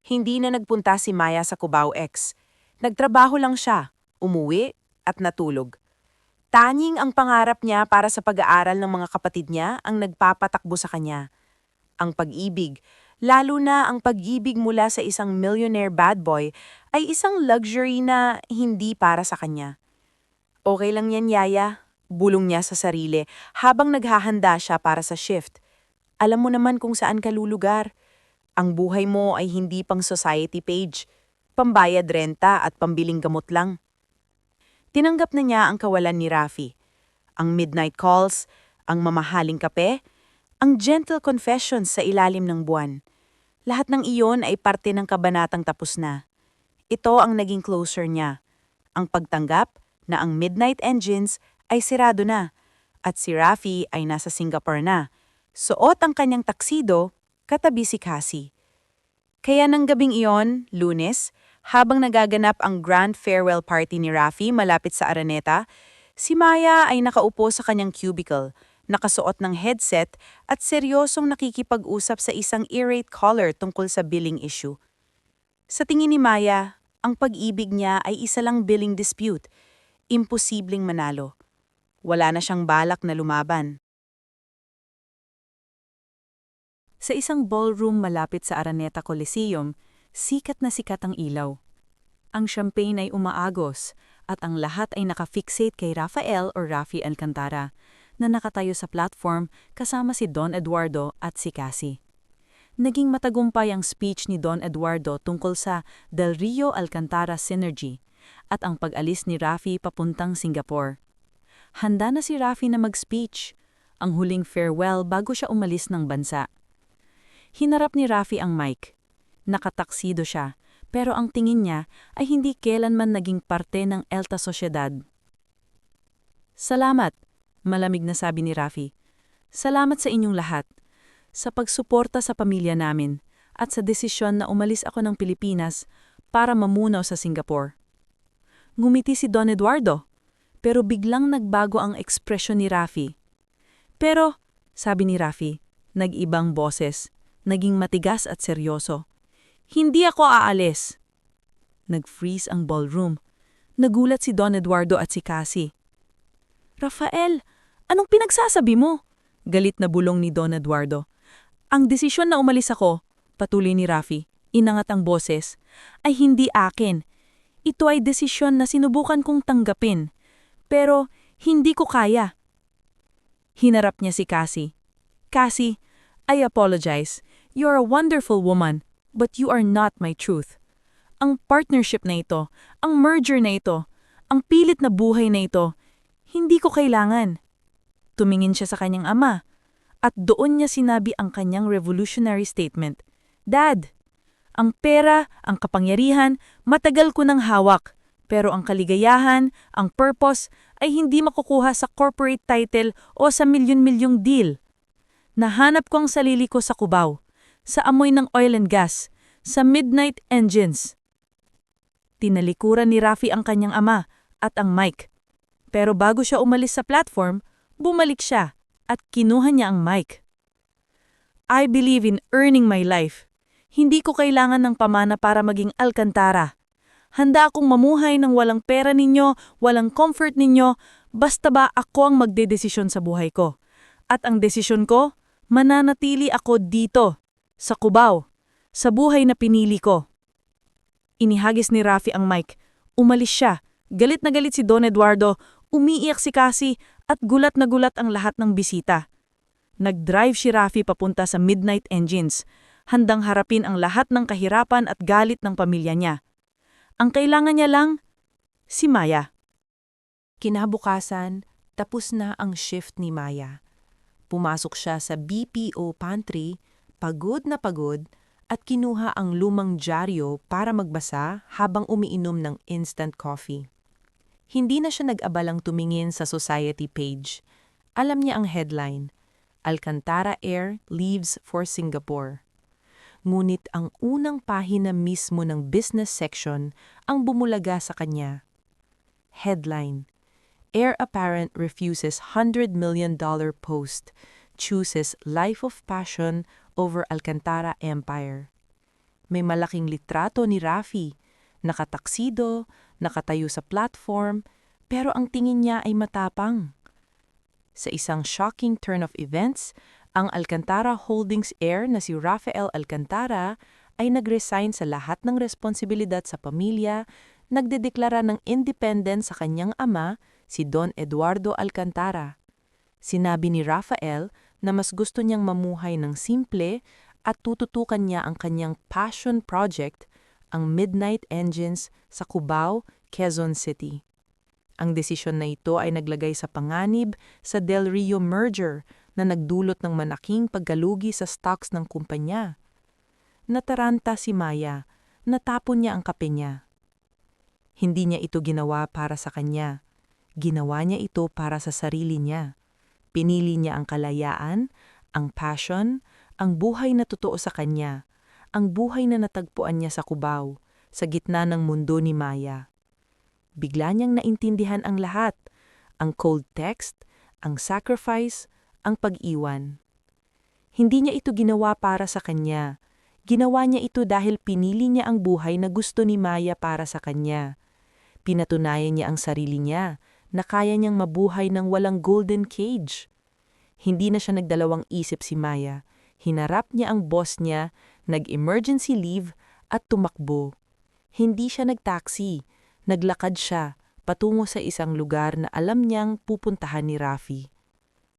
C: Hindi na nagpunta si Maya sa Cubao X. Nagtrabaho lang siya, umuwi at natulog. Tanying ang pangarap niya para sa pag-aaral ng mga kapatid niya ang nagpapatakbo sa kanya. Ang pag-ibig, lalo na ang pag-ibig mula sa isang millionaire bad boy, ay isang luxury na hindi para sa kanya. Okay lang yan, Yaya, bulong niya sa sarili habang naghahanda siya para sa shift.
A: Alam mo naman kung saan ka lulugar. Ang buhay mo ay hindi pang society page. Pambayad renta at pambiling gamot lang. Tinanggap na niya ang kawalan ni Rafi. Ang midnight calls, ang mamahaling kape, ang gentle confessions sa ilalim ng buwan. Lahat ng iyon ay parte ng kabanatang tapos na. Ito ang naging closure niya. Ang pagtanggap na ang Midnight Engines ay sirado na at si Rafi ay nasa Singapore na. Suot ang kanyang taksido, katabi si Cassie. Kaya ng gabing iyon, Lunes, habang nagaganap ang grand farewell party ni Rafi malapit sa Araneta, si Maya ay nakaupo sa kanyang cubicle, nakasuot ng headset at seryosong nakikipag-usap sa isang irate caller tungkol sa billing issue. Sa tingin ni Maya, ang pag-ibig niya ay isa lang billing dispute, imposibleng manalo. Wala na siyang balak na lumaban. Sa isang ballroom malapit sa Araneta Coliseum, sikat na sikat ang ilaw. Ang champagne ay umaagos at ang lahat ay nakafixate kay Rafael o Rafi Alcantara na nakatayo sa platform kasama si Don Eduardo at si Cassie. Naging matagumpay ang speech ni Don Eduardo tungkol sa Del Rio Alcantara Synergy at ang pag-alis ni Rafi papuntang Singapore. Handa na si Rafi na mag-speech, ang huling farewell bago siya umalis ng bansa. Hinarap ni Rafi ang mic. Nakataksido siya, pero ang tingin niya ay hindi kailanman naging parte ng Alta Sociedad. Salamat, malamig na sabi ni Rafi. Salamat sa inyong lahat, sa pagsuporta sa pamilya namin, at sa desisyon na umalis ako ng Pilipinas para mamunaw sa Singapore. Ngumiti si Don Eduardo, pero biglang nagbago ang ekspresyon ni Rafi. Pero, sabi ni Rafi, nag-ibang boses, naging matigas at seryoso. Hindi ako aalis. Nag-freeze ang ballroom. Nagulat si Don Eduardo at si Cassie. Rafael, anong pinagsasabi mo? Galit na bulong ni Don Eduardo. Ang desisyon na umalis ako, patuloy ni Rafi, inangat ang boses, ay hindi akin. Ito ay desisyon na sinubukan kong tanggapin. Pero hindi ko kaya. Hinarap niya si Cassie. Cassie, I apologize. You're a wonderful woman, but you are not my truth. Ang partnership na ito, ang merger na ito, ang pilit na buhay na ito, hindi ko kailangan. Tumingin siya sa kanyang ama, at doon niya sinabi ang kanyang revolutionary statement. Dad, ang pera, ang kapangyarihan, matagal ko nang hawak, pero ang kaligayahan, ang purpose, ay hindi makukuha sa corporate title o sa milyon-milyong deal. Nahanap ko ang sarili ko sa Cubao, sa amoy ng oil and gas, sa midnight engines. Tinalikuran ni Rafi ang kanyang ama at ang mic. Pero bago siya umalis sa platform, bumalik siya at kinuha niya ang mic. I believe in earning my life. Hindi ko kailangan ng pamana para maging Alcantara. Handa akong mamuhay ng walang pera ninyo, walang comfort ninyo, basta ba ako ang magdedesisyon sa buhay ko. At ang desisyon ko, mananatili ako dito, sa Cubao, sa buhay na pinili ko. Inihagis ni Rafi ang mic. Umalis siya. Galit na galit si Don Eduardo, umiiyak si Cassie at gulat na gulat ang lahat ng bisita. Nag-drive si Rafi papunta sa Midnight Engines, handang harapin ang lahat ng kahirapan at galit ng pamilya niya. Ang kailangan niya lang, si Maya.
D: Kinabukasan, tapos na ang shift ni Maya. Pumasok siya sa BPO pantry, pagod na pagod, at kinuha ang lumang dyaryo para magbasa habang umiinom ng instant coffee. Hindi na siya nag-abalang tumingin sa society page. Alam niya ang headline, Alcantara Air leaves for Singapore. Ngunit ang unang pahina mismo ng business section ang bumulaga sa kanya. Headline, Heir apparent refuses $100 million post, chooses life of passion over Alcantara Empire. May malaking litrato ni Rafi, nakataksido, nakatayo sa platform, pero ang tingin niya ay matapang. Sa isang shocking turn of events, ang Alcantara Holdings heir na si Rafael Alcantara ay nag-resign sa lahat ng responsibilidad sa pamilya, nagdedeklara ng independence sa kanyang ama, si Don Eduardo Alcantara. Sinabi ni Rafael
C: na mas gusto niyang mamuhay ng simple at tututukan niya ang kanyang passion project, ang Midnight Engines sa Cubao, Quezon City. Ang desisyon na ito ay naglagay sa panganib sa Del Rio merger na nagdulot ng malaking pagkalugi sa stocks ng kumpanya. Nataranta si Maya, natapon niya ang kape niya. Hindi niya ito ginawa para sa kanya. Ginawa niya ito para sa sarili niya. Pinili niya ang kalayaan, ang passion, ang buhay na totoo sa kanya, ang buhay na natagpuan niya sa Cubao, sa gitna ng mundo ni Maya. Bigla niyang naintindihan ang lahat, ang cold text, ang sacrifice, ang pag-iwan. Hindi niya ito ginawa para sa kanya. Ginawa niya ito dahil pinili niya ang buhay na gusto ni Maya para sa kanya. Pinatunayan niya ang sarili niya na kaya niyang mabuhay ng walang golden cage. Hindi na siya nagdalawang isip si Maya. Hinarap niya ang boss niya, nag-emergency leave at tumakbo. Hindi siya nagtaksi. Naglakad siya patungo sa isang lugar na alam niyang pupuntahan ni Rafi.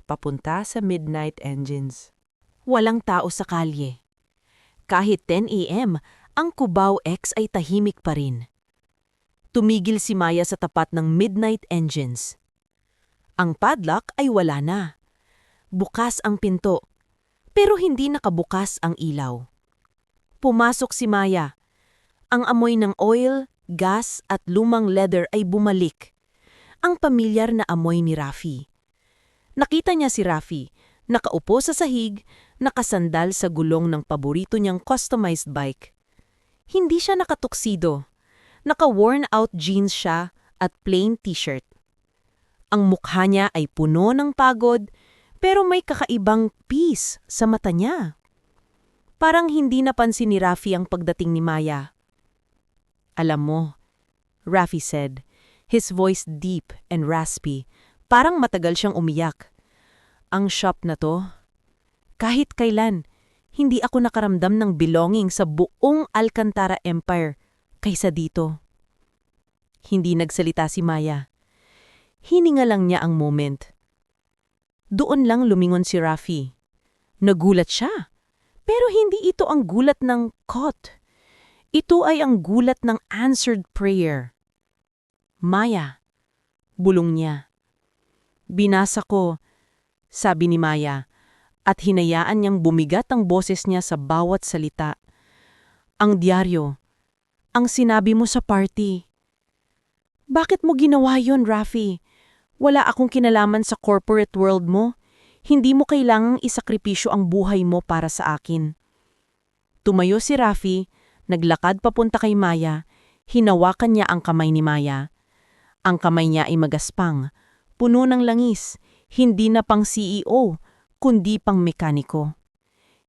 C: Papunta sa Midnight Engines.
B: Walang tao sa kalye. Kahit 10 a.m., ang Cubao X ay tahimik pa rin. Tumigil si Maya sa tapat ng Midnight Engines. Ang padlock ay wala na. Bukas ang pinto, pero hindi nakabukas ang ilaw. Pumasok si Maya. Ang amoy ng oil, gas at lumang leather ay bumalik. Ang pamilyar na amoy ni Rafi. Nakita niya si Rafi, nakaupo sa sahig, nakasandal sa gulong ng paborito niyang customized bike. Hindi siya nakatuksido. Naka-worn out jeans siya at plain t-shirt. Ang mukha niya ay puno ng pagod, pero may kakaibang peace sa mata niya. Parang hindi napansin ni Rafi ang pagdating ni Maya. Alam mo, Rafi said, his voice deep and raspy, parang matagal siyang umiyak. Ang shop na to, kahit kailan, hindi ako nakaramdam ng belonging sa buong Alcantara Empire kaysa dito. Hindi nagsalita si Maya. Hininga lang niya ang moment. Doon lang lumingon si Rafi. Nagulat siya, pero hindi ito ang gulat ng caught. Ito ay ang gulat ng answered prayer. Maya, bulong niya. Binasa ko, sabi ni Maya, at hinayaan niyang bumigat ang boses niya sa bawat salita. Ang diaryo, ang sinabi mo sa party. Bakit mo ginawa yon, Rafi? Wala akong kinalaman sa corporate world mo. Hindi mo kailangang isakripisyo ang buhay mo para sa akin. Tumayo si Rafi, naglakad papunta kay Maya, hinawakan niya ang kamay ni Maya. Ang kamay niya ay magaspang, puno ng langis, hindi na pang CEO, kundi pang mekaniko.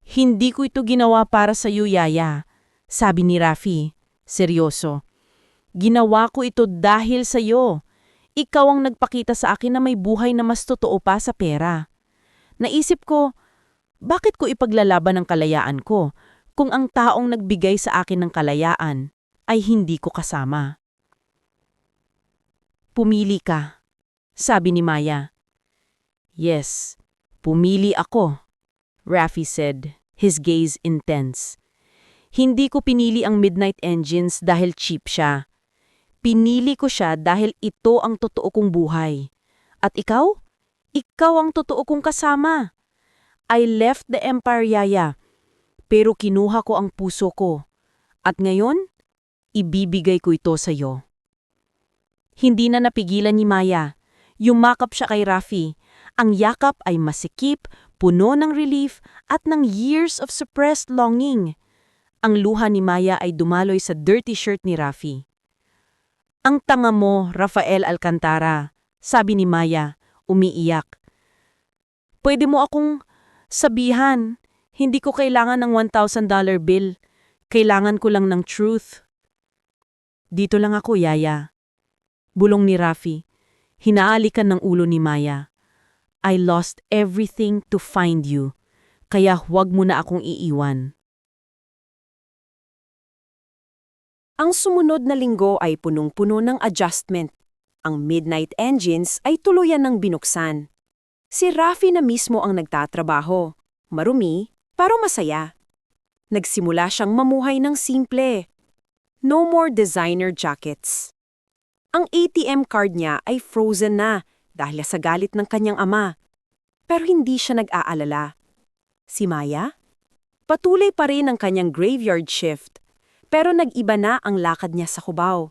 B: Hindi ko ito ginawa para sa iyo, Yaya, sabi ni Rafi, seryoso. Ginawa ko ito dahil sa iyo. Ikaw ang nagpakita sa akin na may buhay na mas totoo pa sa pera. Naisip ko, bakit ko ipaglalaban ang kalayaan ko kung ang taong nagbigay sa akin ng kalayaan ay hindi ko kasama? Pumili ka, sabi ni Maya. Yes, pumili ako, Rafi said, his gaze intense. Hindi ko pinili ang Midnight Engines dahil cheap siya. Pinili ko siya dahil ito ang totoo kong buhay. At ikaw? Ikaw ang totoo kong kasama. I left the Empire, Yaya, pero kinuha ko ang puso ko. At ngayon, ibibigay ko ito sa iyo. Hindi na napigilan ni Maya. Yumakap siya kay Rafi. Ang yakap ay masikip, puno ng relief at ng years of suppressed longing. Ang luha ni Maya ay dumaloy sa dirty shirt ni Rafi. Ang tanga mo, Rafael Alcantara, sabi ni Maya, umiiyak. Pwede mo akong sabihan, hindi ko kailangan ng $1,000 bill. Kailangan ko lang ng truth. Dito lang ako, Yaya. Bulong ni Rafi. Hinaalikan ng ulo ni Maya. I lost everything to find you, kaya huwag mo na akong iiwan.
F: Ang sumunod na linggo ay punong-puno ng adjustment. Ang Midnight Engines ay tuluyan ng binuksan. Si Rafi na mismo ang nagtatrabaho. Marumi, pero masaya. Nagsimula siyang mamuhay ng simple. No more designer jackets. Ang ATM card niya ay frozen na dahil sa galit ng kanyang ama. Pero hindi siya nag-aalala. Si Maya? Patuloy pa rin ang kanyang graveyard shift, pero nag-iba na ang lakad niya sa Cubao.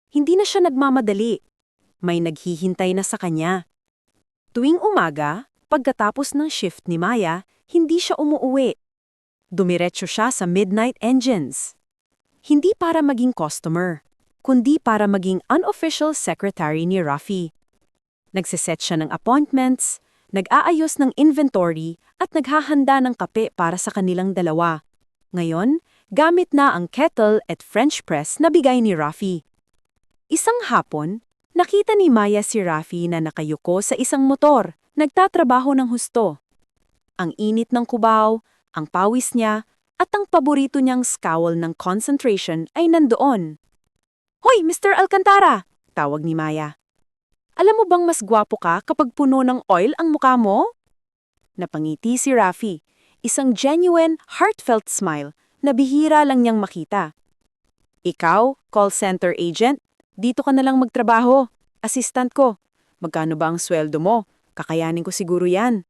F: Hindi na siya nagmamadali. May naghihintay na sa kanya. Tuwing umaga, pagkatapos ng shift ni Maya, hindi siya umuuwi. Dumiretso siya sa Midnight Engines. Hindi para maging customer, kundi para maging unofficial secretary ni Rafi. Nagsiset siya ng appointments, nag-aayos ng inventory at naghahanda ng kape para sa kanilang dalawa. Ngayon, gamit na ang kettle at French press na bigay ni Rafi. Isang hapon, nakita ni Maya si Rafi na nakayuko sa isang motor, nagtatrabaho ng husto. Ang init ng Cubao, ang pawis niya, at ang paborito niyang scowl ng concentration ay nandoon. "Hoy, Mr. Alcantara!" tawag ni Maya. "Alam mo bang mas gwapo ka kapag puno ng oil ang mukha mo?" Napangiti si Rafi, isang genuine, heartfelt smile na bihira lang niyang makita. "Ikaw, call center agent, dito ka na lang magtrabaho. Assistant ko. Magkano ba ang sweldo mo? Kakayanin ko siguro yan."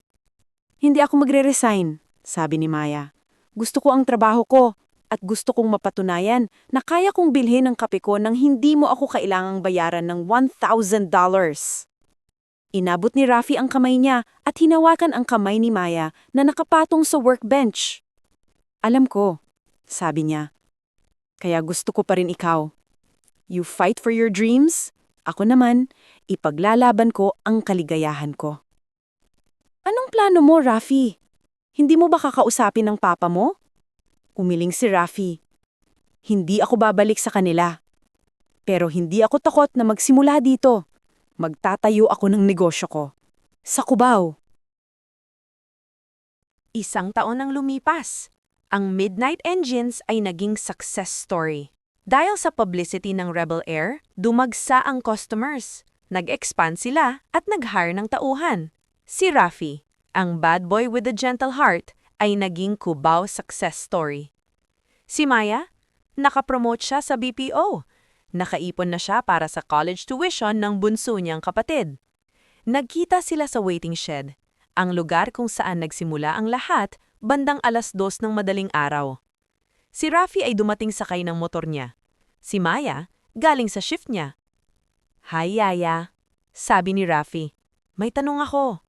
F: "Hindi ako magre-resign," sabi ni Maya. "Gusto ko ang trabaho ko at gusto kong mapatunayan na kaya kong bilhin ang kape ko nang hindi mo ako kailangang bayaran ng $1,000. Inabot ni Rafi ang kamay niya at hinawakan ang kamay ni Maya na nakapatong sa workbench. "Alam ko," sabi niya. "Kaya gusto ko pa rin ikaw. You fight for your dreams, ako naman, ipaglalaban ko ang kaligayahan ko." "Anong plano mo, Rafi? Hindi mo ba kakausapin ng papa mo?" Umiling si Rafi. "Hindi ako babalik sa kanila. Pero hindi ako takot na magsimula dito. Magtatayo ako ng negosyo ko. Sa Cubao."
D: Isang taon ang lumipas. Ang Midnight Engines ay naging success story. Dahil sa publicity ng Rebel Air, dumagsa ang customers. Nag-expand sila at nag-hire ng tauhan. Si Rafi, ang bad boy with a gentle heart, ay naging Cubao success story. Si Maya, nakapromote siya sa BPO. Nakaipon na siya para sa college tuition ng bunso niyang kapatid. Nagkita sila sa waiting shed, ang lugar kung saan nagsimula ang lahat bandang 2:00 ng madaling araw. Si Rafi ay dumating sakay ng motor niya. Si Maya, galing sa shift niya. "Hi, Yaya," sabi ni Rafi. "May tanong ako."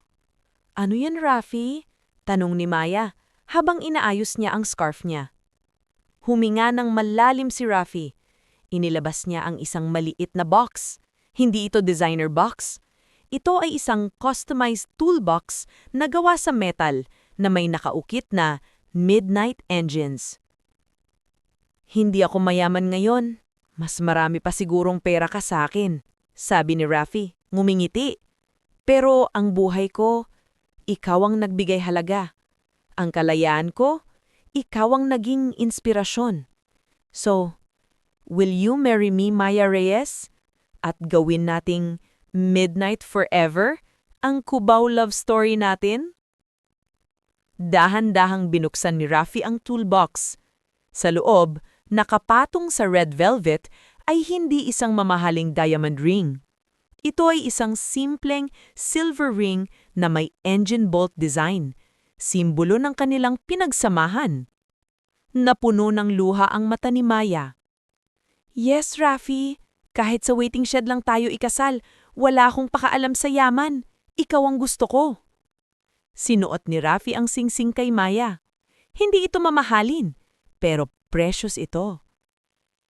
D: "Ano yan, Rafi?" tanong ni Maya habang inaayos niya ang scarf niya. Huminga ng malalim si Rafi. Inilabas niya ang isang maliit na box. Hindi ito designer box. Ito ay isang customized toolbox na gawa sa metal na may nakaukit na Midnight Engines. "Hindi ako mayaman ngayon. Mas marami pa sigurong pera ka sa akin," sabi ni Rafi, ngumingiti. "Pero ang buhay ko, ikaw ang nagbigay halaga. Ang kalayaan ko, ikaw ang naging inspirasyon. So, will you marry me, Maya Reyes? At gawin nating Midnight Forever, ang Cubao love story natin?" Dahan-dahang binuksan ni Rafi ang toolbox. Sa loob, nakapatong sa red velvet, ay hindi isang mamahaling diamond ring. Ito ay isang simpleng silver ring na may engine bolt design, simbolo ng kanilang pinagsamahan. Napuno ng luha ang mata ni Maya. "Yes, Rafi. Kahit sa waiting shed lang tayo ikasal, wala akong pakaalam sa yaman. Ikaw ang gusto ko." Sinuot ni Rafi ang singsing kay Maya. Hindi ito mamahalin, pero precious ito.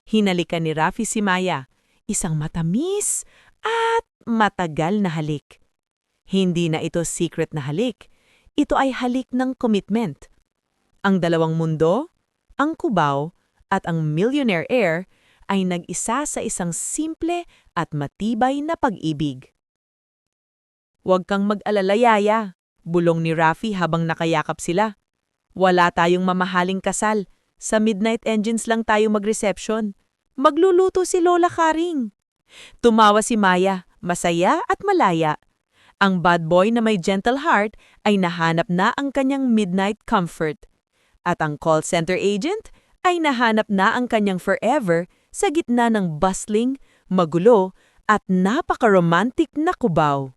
D: Hinalikan ni Rafi si Maya, isang matamis at matagal na halik. Hindi na ito secret na halik. Ito ay halik ng commitment. Ang dalawang mundo, ang Cubao at ang millionaire heir, ay nag-isa sa isang simple at matibay na pag-ibig. "Huwag kang mag-alala, Yaya," bulong ni Rafi habang nakayakap sila. "Wala tayong mamahaling kasal. Sa Midnight Engines lang tayo mag-reception. Magluluto si Lola Karing." Tumawa si Maya, masaya at malaya. Ang bad boy na may gentle heart ay nahanap na ang kanyang midnight comfort. At ang call center agent ay nahanap na ang kanyang forever sa gitna ng bustling, magulo, at napaka-romantic na Cubao.